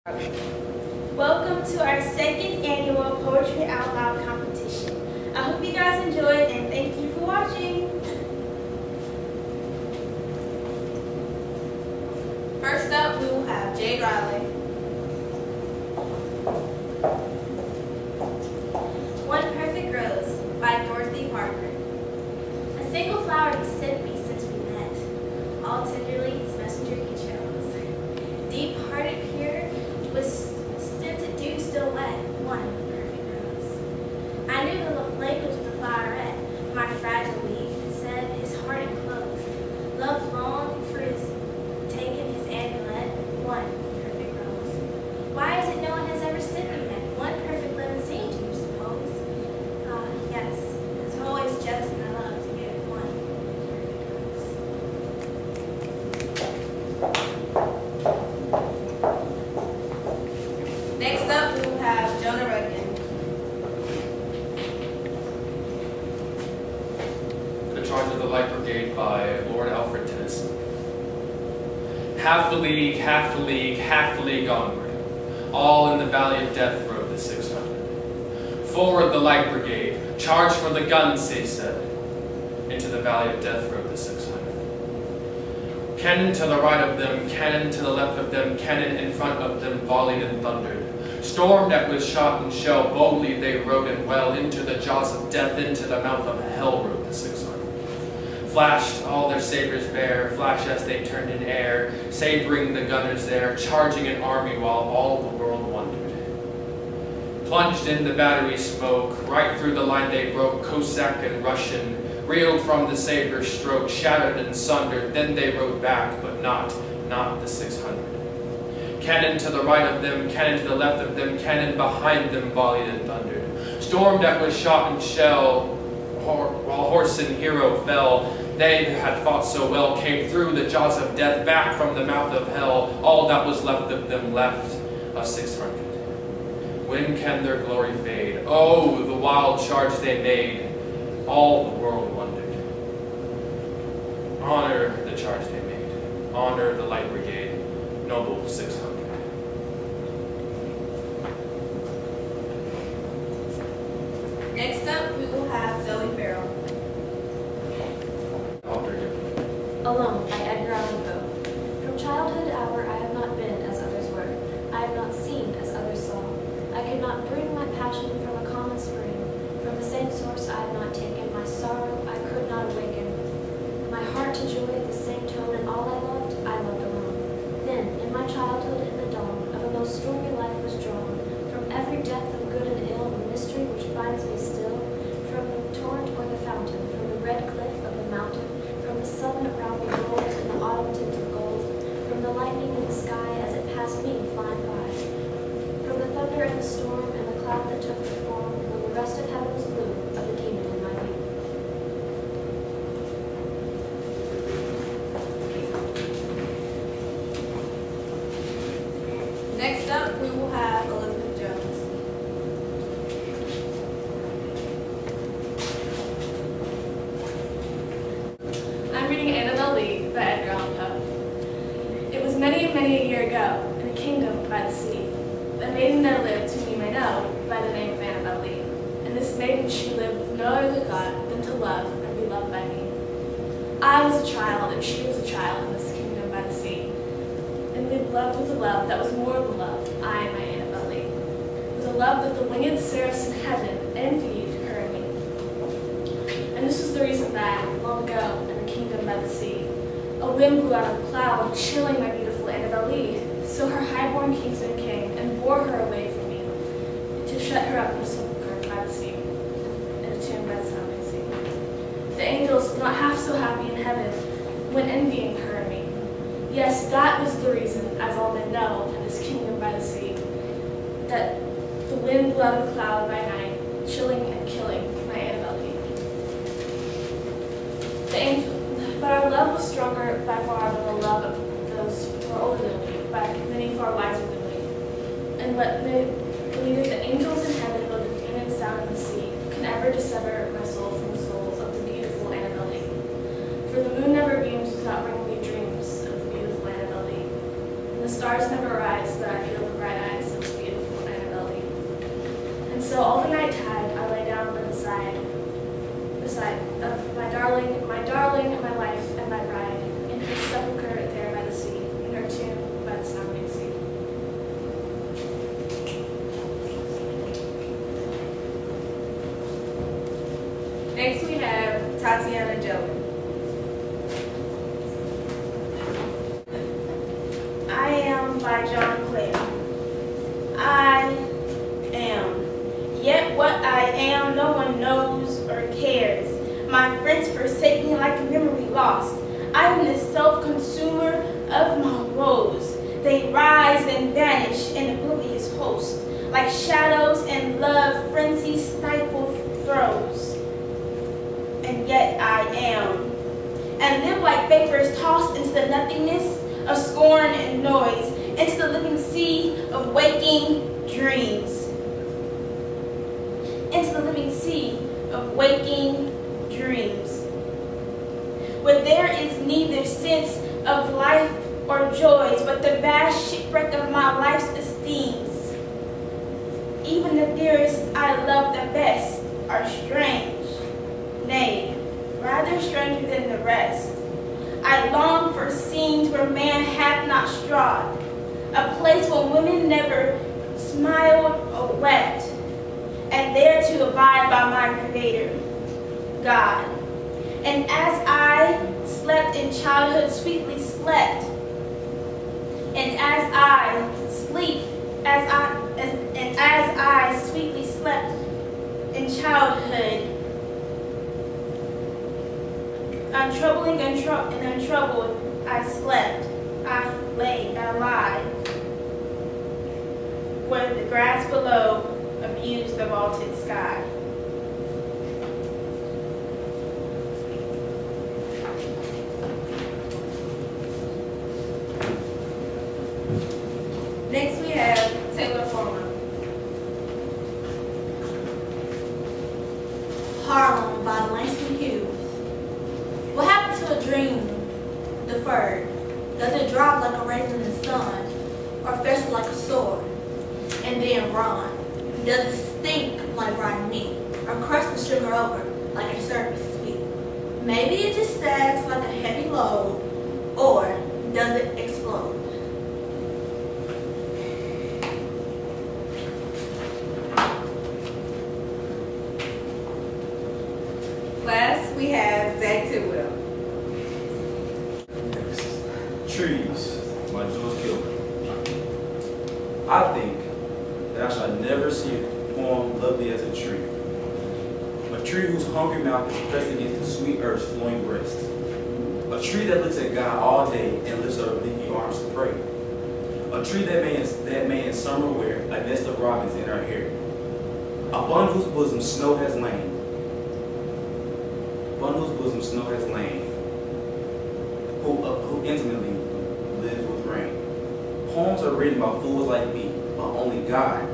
Welcome to our second annual Poetry Out Loud competition. I hope you guys enjoyed and thank you for watching. First up, we will have Jade Riley. One Perfect Rose by Dorothy Parker. A single flower he sent me since we met. All tenderly his messenger he chose. Deep-hearted pure, was stinted dew still wet. One perfect rose. I knew the language of the floweret. My fragile leaf had said his heart enclosed. Love longed for his taken his amulet. One perfect rose. Why is it no one has ever sent me yet? One perfect limousine, do you suppose? Yes. It's always just my love to get one perfect rose. Next up, we will have Jonah Rudkin. The Charge of the Light Brigade by Lord Alfred Tennyson. Half the league, half the league, half the league onward. All in the valley of death rode the 600. Forward the Light Brigade, charge for the guns, they said. Into the valley of death rode the 600. Cannon to the right of them, cannon to the left of them, cannon in front of them volleyed and thundered. Stormed at with shot and shell, boldly they rode and well into the jaws of death, into the mouth of hell rode the 600. Flashed all their sabers bare, flash as they turned in air, sabering the gunners there, charging an army while all the world wondered. Plunged in the battery smoke, right through the line they broke, Cossack and Russian, reeled from the saber stroke, shattered and sundered, then they rode back, but not the 600. Cannon to the right of them, cannon to the left of them, cannon behind them volleyed and thundered. Stormed at with shot and shell, while horse and hero fell. They who had fought so well came through the jaws of death, back from the mouth of hell. All that was left of them left of 600. When can their glory fade? Oh, the wild charge they made. All the world wondered. Honor the charge they made. Honor the Light Brigade, noble 600. Next up, we will have Zoe Farrell. Alone by Edgar Allan Poe. From childhood hour I have not been as others were. I have not seen as others saw. I could not bring my passion from a common spring. From the same source I have not taken. My sorrow I could not awaken. My heart to joy at the same tone, and all I loved alone. Then, in my childhood, in the dawn of a most stormy life was drawn. From every depth of good and ill, the mystery which binds me still. From the torrent or the fountain, from the red cliff of the mountain, from the sun that round me rolled in the autumn tint of gold, from the lightning in the sky as it passed me flying by, from the thunder and the storm and the cloud that took the form, when the rest of heaven was blue, of a demon in my view. Next up, we will have Elizabeth Jones. I'm reading Annabel Lee by Edgar Allan Poe. It was many a year ago, in a kingdom by the sea, a maiden there lived whom you may know by the name of Annabel Lee. And this maiden she lived with no other thought than to love and be loved by me. I was a child, and she was a child in this kingdom by the sea. And we loved with a love that was more than love, I and my Annabel Lee. It was a love that the winged seraphs in heaven envied her and me. And this was the reason that, long ago, in the kingdom by the sea, a wind blew out of a cloud, chilling my beautiful Annabel Lee. So her highborn kingsman came and bore her away from me, to shut her up in a sepulchre by the sea, in a tomb by the sounding sea. The angels, not half so happy in heaven, went envying her and me. Yes, that was the reason, as all men know, in this kingdom by the sea, that the wind blew out of a cloud by night, chilling and killing my Annabel Lee. But our love was stronger by far than the love of those who are older than we, by many far wiser than we. And neither the angels in heaven nor the demons down in the sea can ever dissever my soul from the souls of the beautiful Annabel Lee. For the moon never beams without bringing me dreams of the beautiful Annabel Lee. And the stars never rise that I feel the bright so all the night tide I lay down by the side of my darling, my life, and my bride, in her sepulchre there by the sea, in her tomb by the sounding sea. Next we have Tatiana Joey. I Am by John Clare. I am. Yet what I am no one knows or cares. My friends forsake me like a memory lost. I am the self-consumer of my woes. They rise and vanish in oblivious host. Like shadows and love frenzy stifle throes. And yet I am. And live like vapors tossed into the nothingness of scorn and noise, into the living sea of waking dreams. Into the living sea of waking dreams. Where there is neither sense of life or joys, but the vast shipwreck of my life's esteems. Even the dearest I love the best are strange, nay, rather stranger than the rest. I long for scenes where man hath not strod, a place where women never smiled or wept, and there to abide by my Creator, God. And as I slept in childhood, sweetly slept, and as I sweetly slept in childhood, untroubling and untroubled, I slept, I lie, where the grass below abused the vaulted sky. Next we have Taylor Farmer. Harlem by Langston Hughes. What happened to a dream deferred? Does it drop like a raisin in the sun, or fester like a sword, and then run? Does it stink like rotten meat, or crust the sugar over like a syrup sweet? Maybe it just sags like a heavy load, or does it explode? Last we have Zach Tidwell. Trees by George Gilbert. I think that I shall never see a poem lovely as a tree. A tree whose hungry mouth is pressed against the sweet earth's flowing breast. A tree that looks at God all day and lifts up leafy arms to pray. A tree that may in summer wear a nest of robins in her hair. Upon whose bosom snow has lain. Upon whose bosom snow has lain. Who intimately lives with rain. Poems are written by fools like me, but only God